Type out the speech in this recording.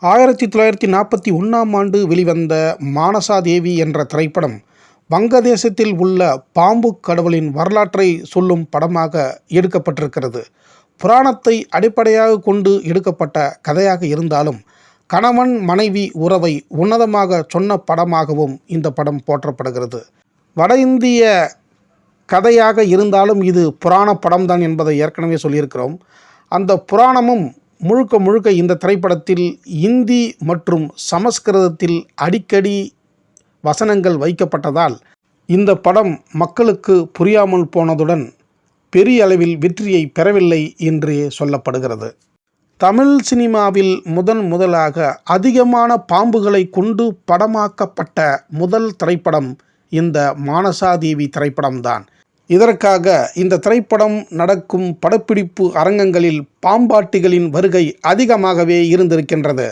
1941ஆம் ஆண்டு வெளிவந்த மானசாதேவி என்ற திரைப்படம் வங்கதேசத்தில் உள்ள பாம்பு கடவுளின் வரலாற்றை சொல்லும் படமாக எடுக்கப்பட்டிருக்கிறது. புராணத்தை அடிப்படையாக கொண்டு எடுக்கப்பட்ட கதையாக இருந்தாலும் கணவன் மனைவி உறவை உன்னதமாக சொன்ன படமாகவும் இந்த படம் போற்றப்படுகிறது. வட இந்திய கதையாக இருந்தாலும் இது புராண படம்தான் என்பதை ஏற்கனவே சொல்லியிருக்கிறோம். அந்த புராணமும் முழுக்க முழுக்க இந்த திரைப்படத்தில் இந்தி மற்றும் சமஸ்கிருதத்தில் அடிக்கடி வசனங்கள் வைக்கப்பட்டதால் இந்த படம் மக்களுக்கு புரியாமல் போனதுடன் பெரிய அளவில் வெற்றியை பெறவில்லை என்றே சொல்லப்படுகிறது. தமிழ் சினிமாவில் முதலாக அதிகமான பாம்புகளை கொண்டு படமாக்கப்பட்ட முதல் திரைப்படம் இந்த மானசாதேவி திரைப்படம்தான். இதற்காக இந்த திரைப்படம் நடக்கும் படப்பிடிப்பு அரங்கங்களில் பாம்பாட்டிகளின் வருகை அதிகமாகவே இருந்திருக்கின்றது.